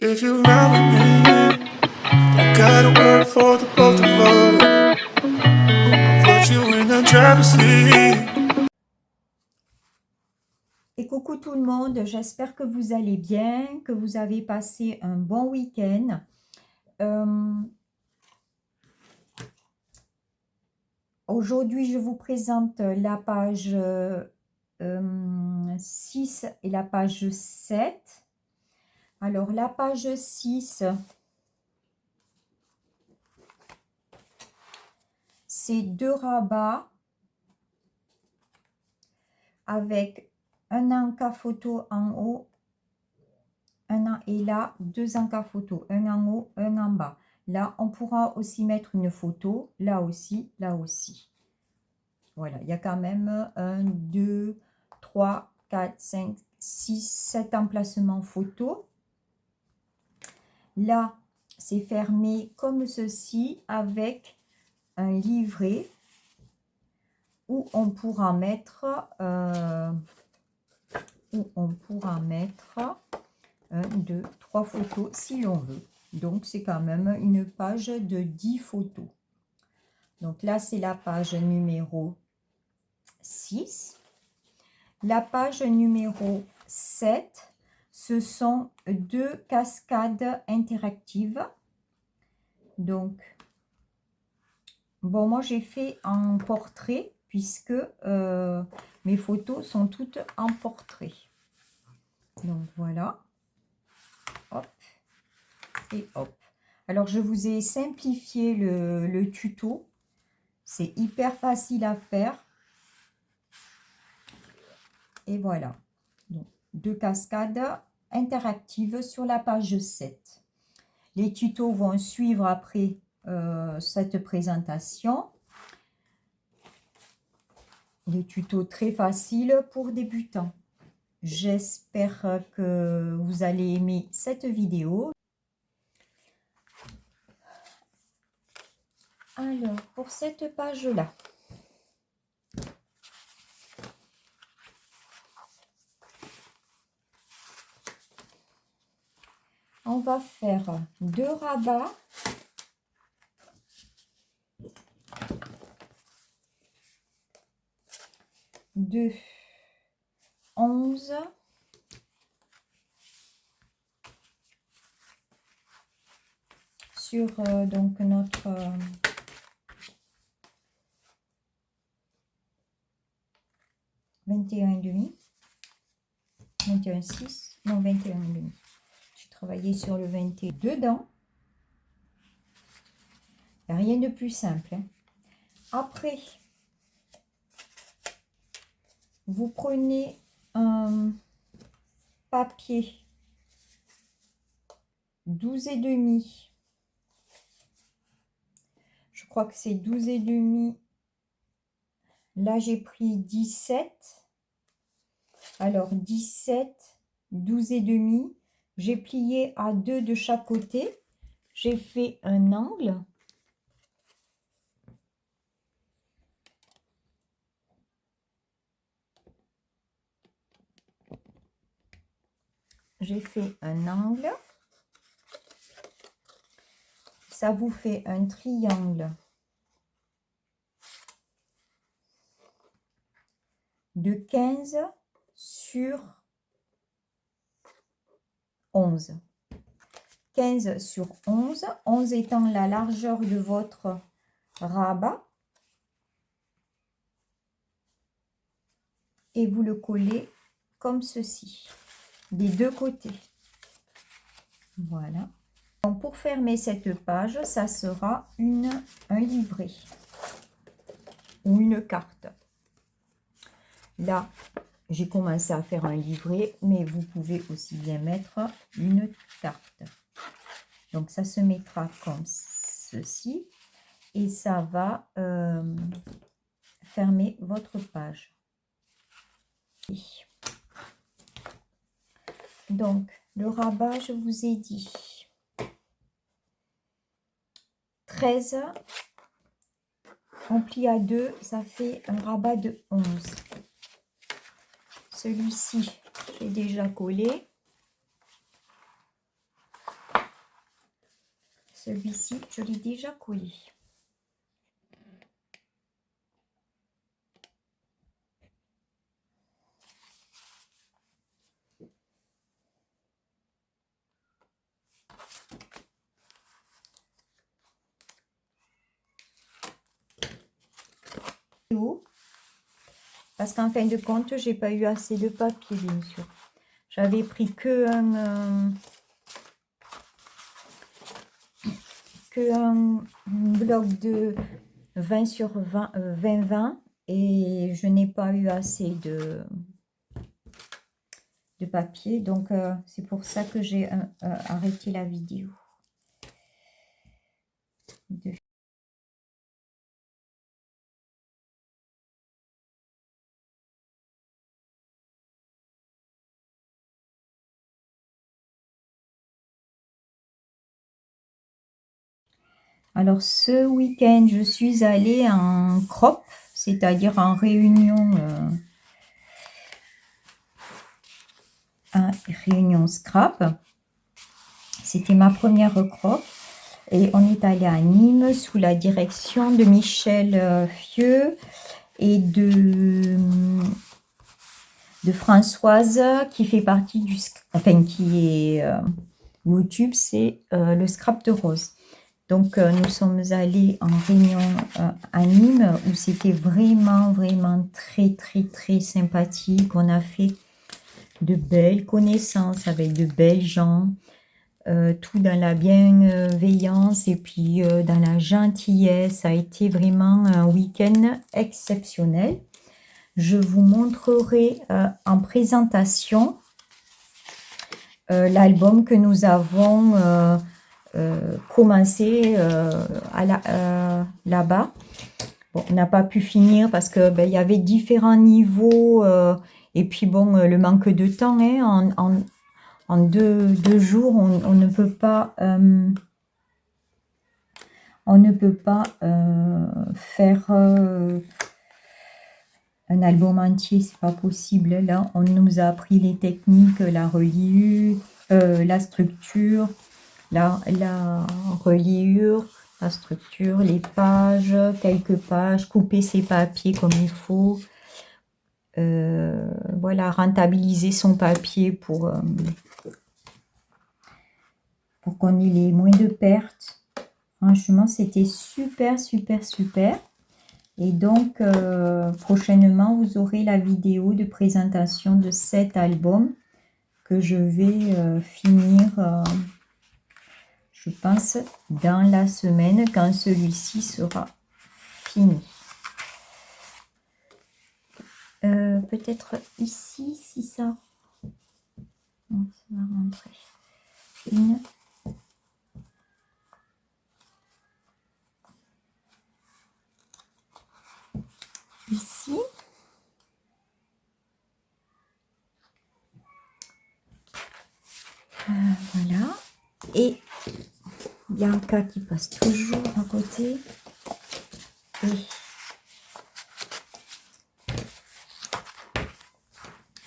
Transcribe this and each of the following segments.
If you run with me, I gotta work for the both of us. I'll put you in the driver's seat. Et coucou tout le monde, j'espère que vous allez bien, que vous avez passé un bon week-end. Aujourd'hui, je vous présente la page 6 et la page 7. Alors, la page 6, c'est 2 rabats avec un encas photo en haut, et là, 2 encas photo, un en haut, un en bas. Là, on pourra aussi mettre une photo, là aussi, là aussi. Voilà, il y a quand même 1, 2, 3, 4, 5, 6, 7 emplacements photo. Là, c'est fermé comme ceci avec un livret où on pourra mettre, 1, 2, 3 photos si l'on veut. Donc, c'est quand même une page de 10 photos. Donc là, c'est la page numéro 6. La page numéro 7, ce sont 2 cascades interactives. Donc, bon, moi, j'ai fait en portrait puisque mes photos sont toutes en portrait. Donc, voilà. Hop. Et hop. Alors, je vous ai simplifié le tuto. C'est hyper facile à faire. Et voilà. Donc, 2 cascades interactives sur la page 7. Les tutos vont suivre après cette présentation. Des tutos très faciles pour débutants. J'espère que vous allez aimer cette vidéo. Alors, pour cette page-là, on va faire 2 rabats de 11 sur donc notre 21,5, 21,6, non 21,5. J'ai travaillé sur le 22 dedans. Il n'y a rien de plus simple. Hein. Après, vous prenez un papier 12,5. Je crois que c'est 12,5. Là, j'ai pris 17. Alors, 17, 12,5. J'ai plié à 2 de chaque côté. J'ai fait un angle. J'ai fait un angle. Ça vous fait un triangle de 15 sur 11. 15 sur 11. 11 étant la largeur de votre rabat. Et vous le collez comme ceci, des deux côtés. Voilà. Donc, pour fermer cette page, ça sera un livret ou une carte. Là, j'ai commencé à faire un livret, mais vous pouvez aussi bien mettre une carte. Donc, ça se mettra comme ceci et ça va fermer votre page. Donc, le rabat, je vous ai dit 13, on plie à 2, ça fait un rabat de 11. Celui-ci, j'ai déjà collé. Celui-ci, je l'ai déjà collé. Parce qu'en fin de compte, j'ai pas eu assez de papier, bien sûr. J'avais pris que un bloc de 20 sur 20, 20 et je n'ai pas eu assez de papier. Donc, c'est pour ça que j'ai arrêté la vidéo. Alors, ce week-end, je suis allée en crop, c'est-à-dire en réunion, scrap. C'était ma première crop. Et on est allé à Nîmes sous la direction de Michel Fieux et de Françoise qui fait partie du... Enfin, qui est YouTube, c'est le scrap de rose. Donc, nous sommes allés en réunion à Nîmes où c'était vraiment, vraiment très, très, très sympathique. On a fait de belles connaissances avec de belles gens. Tout dans la bienveillance et puis dans la gentillesse. Ça a été vraiment un week-end exceptionnel. Je vous montrerai en présentation l'album que nous avons commencé là-bas. Bon, on n'a pas pu finir parce que il y avait différents niveaux et puis bon, le manque de temps, hein, en deux jours, on ne peut pas faire un album entier, c'est pas possible. Là, on nous a appris les techniques, la reliure, la structure, la reliure, la structure, les pages, quelques pages, couper ses papiers comme il faut. Voilà, rentabiliser son papier pour qu'on ait les moins de pertes. Franchement, c'était super, super, super. Et donc, prochainement, vous aurez la vidéo de présentation de cet album que je vais finir, je pense, dans la semaine quand celui-ci sera fini. Peut-être ici, si ça... Non, ça va rentrer. Une... Ici. Voilà. Et il y a un cas qui passe toujours à côté. Et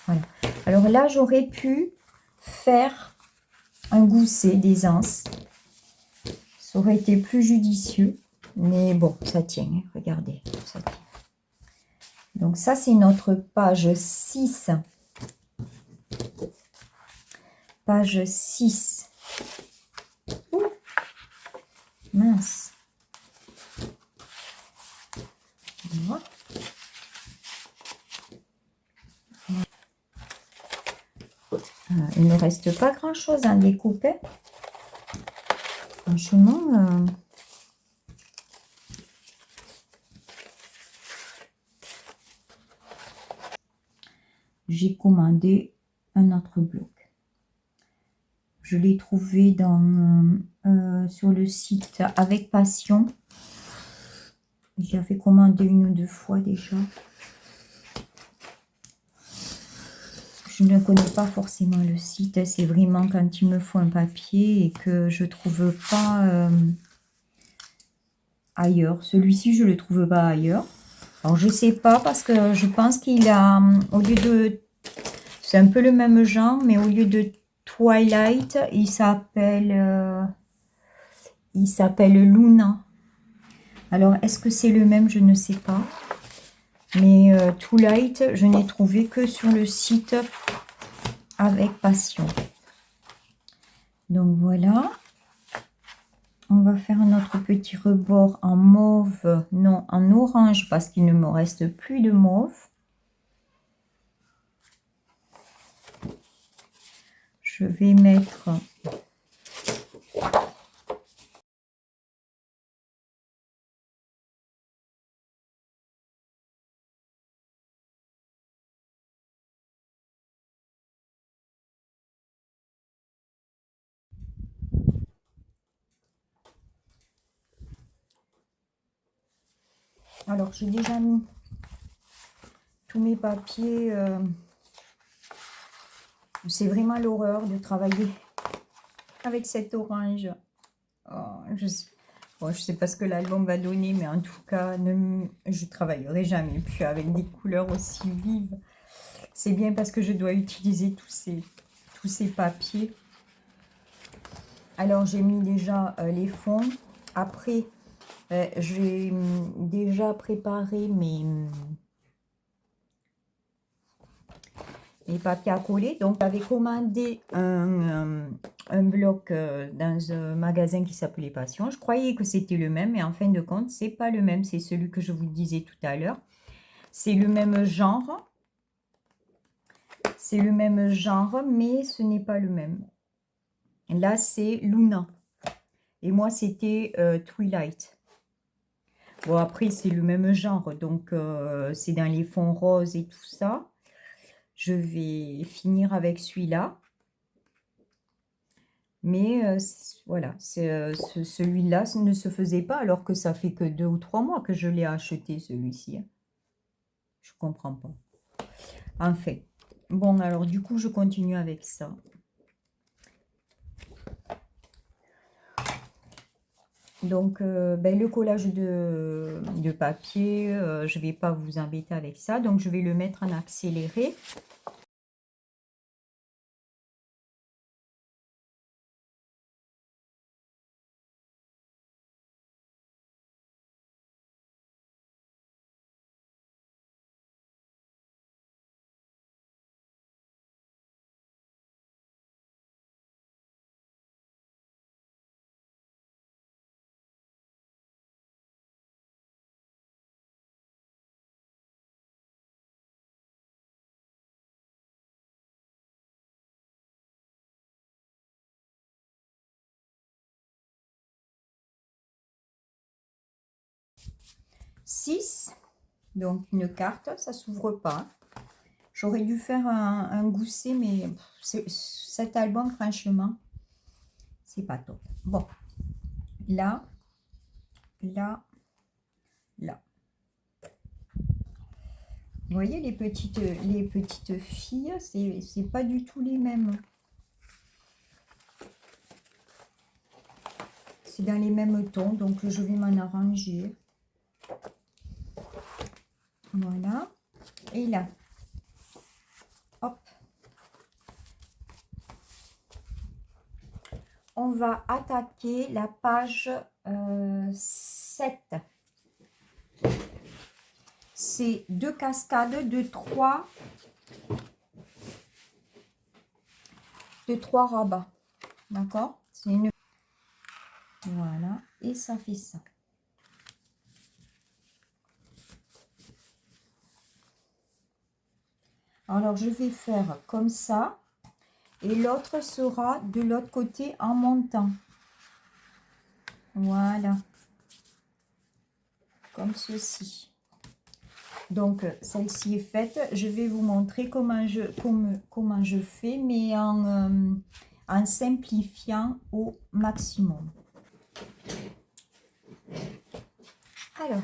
voilà. Alors là, j'aurais pu faire un gousset d'aisance. Ça aurait été plus judicieux. Mais bon, ça tient. Hein, regardez, ça tient. Donc ça, c'est notre page 6. Page 6. Ouh, mince. Voilà. Il ne reste pas grand-chose à découper. Franchement, j'ai commandé un autre bloc. Je l'ai trouvé sur le site Avec Passion. J'avais commandé une ou deux fois déjà. Je ne connais pas forcément le site. C'est vraiment quand il me faut un papier et que je ne trouve pas ailleurs. Celui-ci, je ne le trouve pas ailleurs. Alors, je ne sais pas parce que je pense qu'il a, au lieu de... C'est un peu le même genre, mais au lieu de Twilight, il s'appelle il s'appelle Luna. Alors, est-ce que c'est le même? Je ne sais pas. Mais Too Light, je n'ai trouvé que sur le site avec Passion. Donc voilà. On va faire notre petit rebord en mauve, non, en orange, parce qu'il ne me reste plus de mauve. Je vais mettre... Alors, j'ai déjà mis tous mes papiers. C'est vraiment l'horreur de travailler avec cet orange. Oh, bon, je sais pas ce que l'album va donner, mais en tout cas, je travaillerai jamais plus avec des couleurs aussi vives. C'est bien parce que je dois utiliser tous ces papiers. Alors, j'ai mis déjà les fonds. Après, j'ai déjà préparé mes papiers à coller. Donc, j'avais commandé un bloc dans un magasin qui s'appelait Passion. Je croyais que c'était le même, mais en fin de compte, c'est pas le même. C'est celui que je vous disais tout à l'heure. C'est le même genre. C'est le même genre, mais ce n'est pas le même. Là, c'est Luna. Et moi, c'était Twilight. Bon, après, c'est le même genre. Donc, c'est dans les fonds roses et tout ça. Je vais finir avec celui-là. Mais voilà, celui-là ne se faisait pas alors que ça fait que 2 ou 3 mois que je l'ai acheté, celui-ci. Je comprends pas. Enfin, bon, alors du coup, je continue avec ça. Donc, le collage de papier, je ne vais pas vous embêter avec ça. Donc, je vais le mettre en accéléré. Six, donc une carte, ça s'ouvre pas. J'aurais dû faire un gousset, mais cet album, franchement, c'est pas top. Bon, là, là, là. Vous voyez, les petites filles, c'est pas du tout les mêmes. C'est dans les mêmes tons, donc je vais m'en arranger. Voilà. Et là, hop. On va attaquer la page 7. C'est 2 cascades de 3 rabats. D'accord? C'est une... Voilà. Et ça fait ça. Alors, je vais faire comme ça. Et l'autre sera de l'autre côté en montant. Voilà. Comme ceci. Donc, celle-ci est faite. Je vais vous montrer comment je fais, mais en simplifiant au maximum. Alors,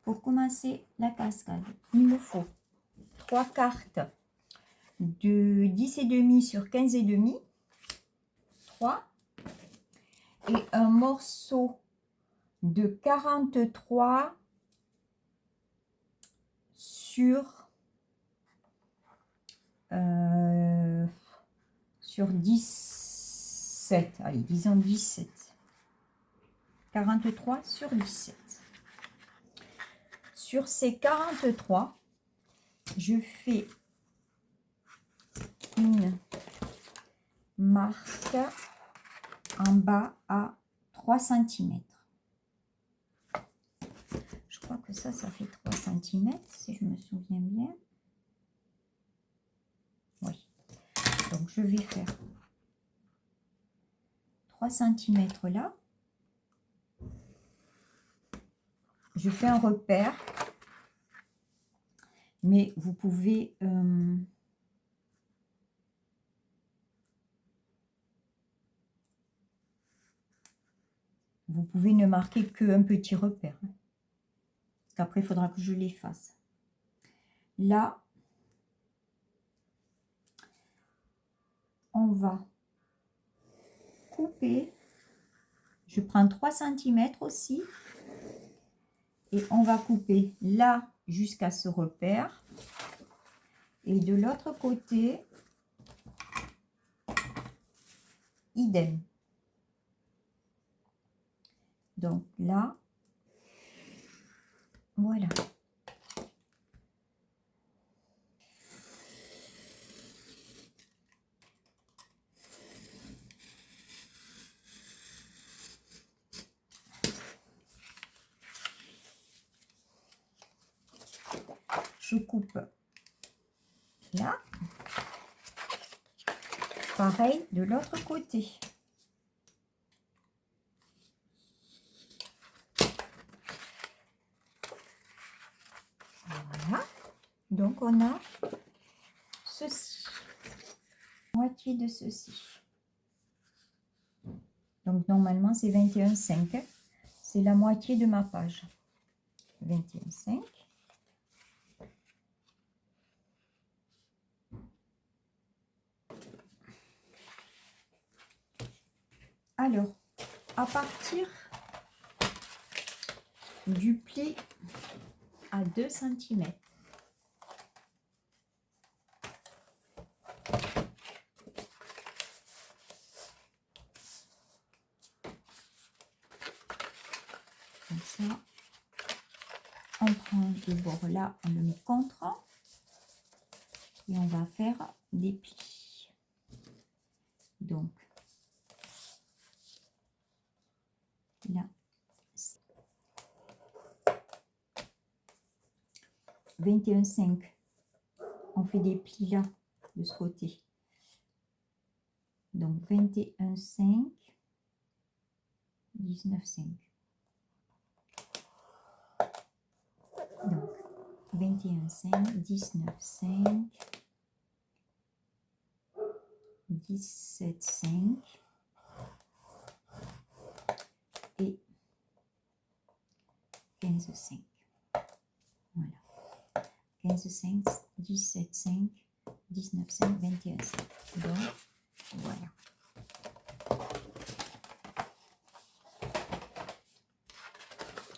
pour commencer la cascade, il me faut 3 cartes de 10,5 sur 15,5. 3. Et un morceau de 43 sur 17. 17. Allez, disons 17. 43 sur 17. Sur ces 43, je fais une marque en bas à 3 cm. Je crois que ça fait 3 cm, si je me souviens bien. Oui. Donc, je vais faire 3 cm là. Je fais un repère. Mais vous pouvez... vous pouvez ne marquer qu'un petit repère. Parce qu'après, il faudra que je l'efface. Là, on va couper. Je prends 3 cm aussi. Et on va couper là jusqu'à ce repère. Et de l'autre côté, idem. Donc là, voilà. Je coupe là. Pareil de l'autre côté. Voilà. Donc on a ceci. Moitié de ceci. Donc normalement c'est 21,5. C'est la moitié de ma page. 21,5. Alors, à partir du pli à 2 cm, comme ça, on prend le bord là, on le met contre et on va faire des plis. Donc, là, 21,5. On fait des plis là, de ce côté. Donc, 21,5, 19,5. Donc, 21,5, 19,5, 17,5 et 15,5. Voilà. 15,5, 17,5, 19,5, 21,5. Donc, voilà.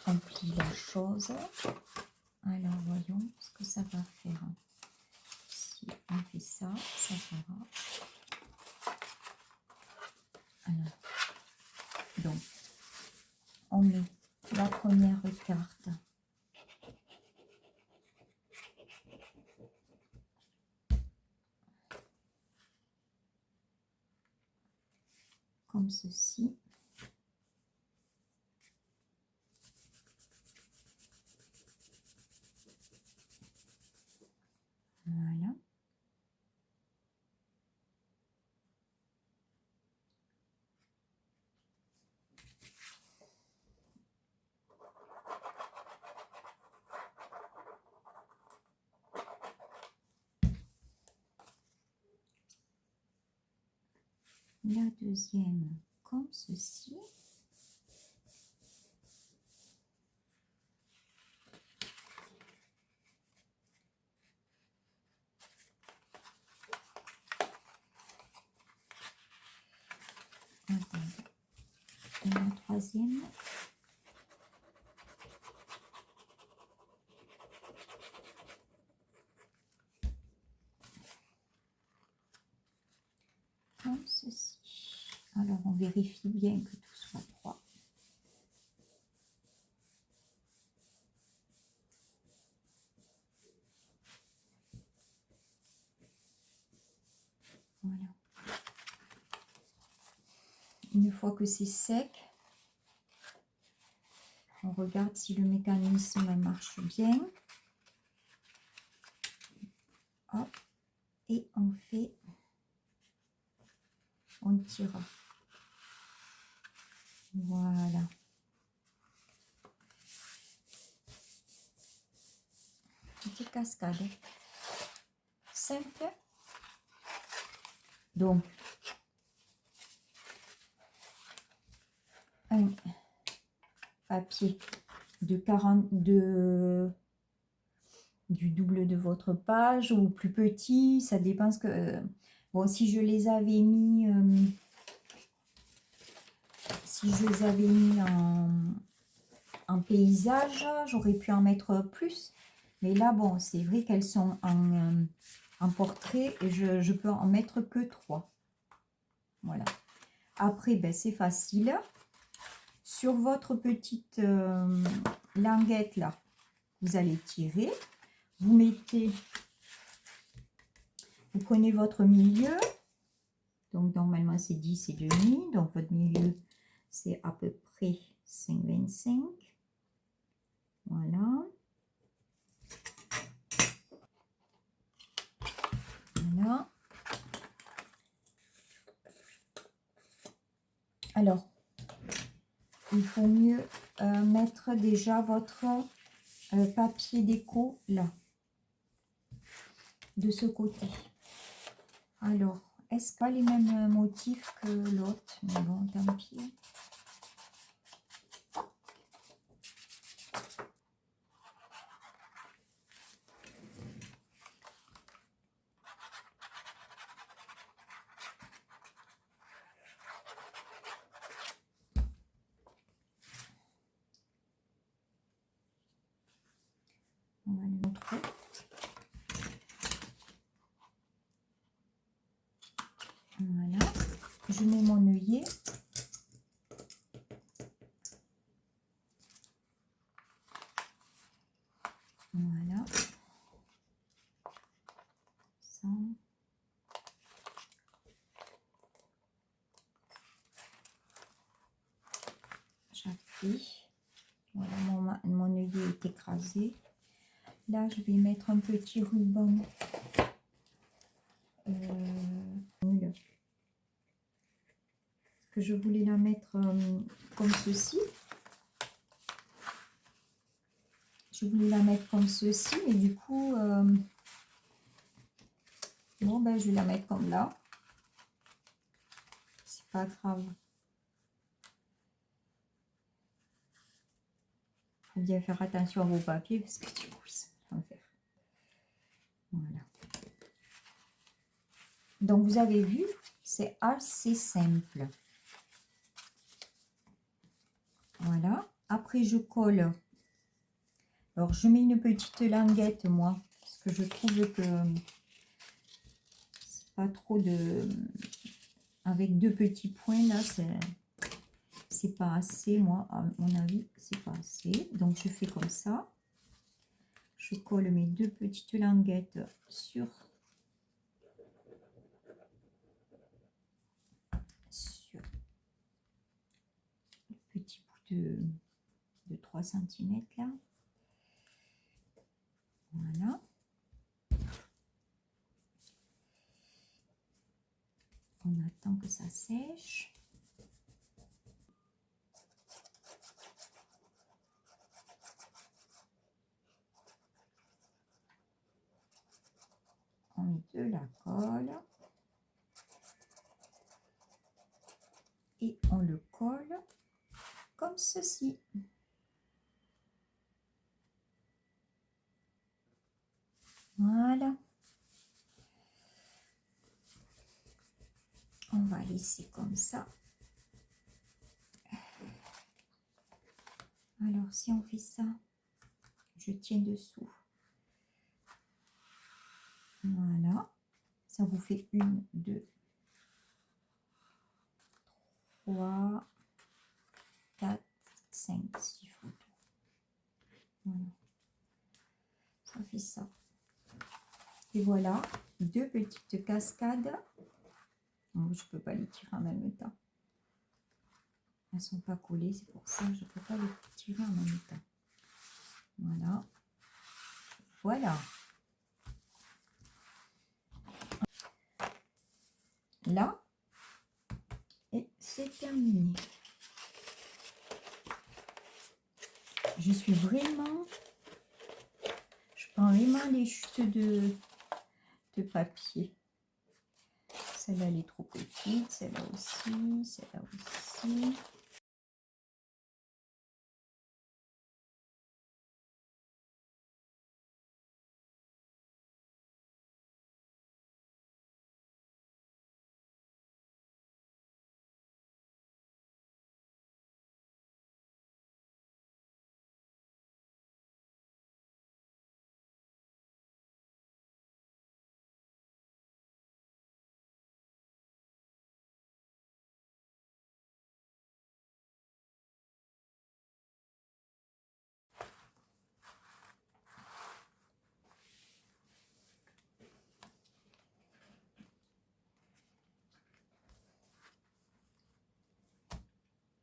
On plie la chose. Alors, voyons ce que ça va faire. Si on fait ça, ça fera. Alors, donc, on met la première carte. Comme ceci. Voilà. La deuxième comme ceci. Et la troisième. Comme ceci. Alors on vérifie bien que tout soit droit. Voilà. Une fois que c'est sec, on regarde si le mécanisme marche bien. Hop. Et on tire. Voilà. Petite cascade. Simple. Donc, un papier de 42 du double de votre page ou plus petit, ça dépend ce que... bon, si je les avais mis... si je les avais mis en paysage, j'aurais pu en mettre plus. Mais là, bon, c'est vrai qu'elles sont en portrait et je peux en mettre que 3. Voilà. Après, ben, c'est facile. Sur votre petite languette, là, vous allez tirer. Vous mettez, vous prenez votre milieu, donc normalement c'est 10 et demi, donc votre milieu c'est à peu près 5,25. Voilà. Voilà. Alors, il faut mieux mettre déjà votre papier déco là. De ce côté. Alors, est-ce pas les mêmes motifs que l'autre? Mais bon, tant pis. On va le montrer. Voilà. Je mets mon œillet. Voilà. Ça. J'appuie. Voilà, mon œillet est écrasé. Là, je vais mettre un petit ruban. Que je voulais la mettre comme ceci. Je voulais la mettre comme ceci, et du coup, bon, ben, je vais la mettre comme là. C'est pas grave. Faut bien faire attention à vos papiers parce que du coup, ça va faire. Voilà. Donc, vous avez vu, c'est assez simple. Voilà. Après, je colle. Alors, je mets une petite languette, moi, parce que je trouve que c'est pas trop de... Avec 2 petits points, là, c'est pas assez, moi, à mon avis, c'est pas assez. Donc, je fais comme ça. Je colle mes 2 petites languettes sur le petit bout de 3 cm, là. Voilà. On attend que ça sèche. On met de la colle. Et on le colle comme ceci. Voilà. On va laisser comme ça. Alors, si on fait ça, je tiens dessous. Voilà. Ça vous fait 1, 2, 3, 4, 5, 6 photos. Voilà. Ça fait ça. Et voilà, 2 petites cascades. Oh, je ne peux pas les tirer en même temps. Elles ne sont pas collées, c'est pour ça que je ne peux pas les tirer en même temps. Voilà. Voilà. Là, et c'est terminé. Je suis vraiment... Je prends vraiment les chutes de papier. Celle-là, elle est trop petite. Celle-là aussi. Celle-là aussi.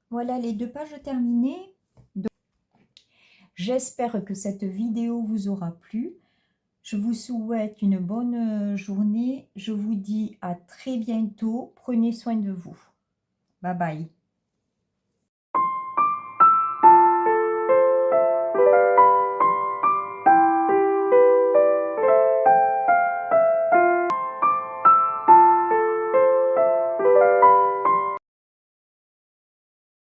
Voilà les 2 pages terminées. J'espère que cette vidéo vous aura plu. Je vous souhaite une bonne journée. Je vous dis à très bientôt. Prenez soin de vous. Bye bye.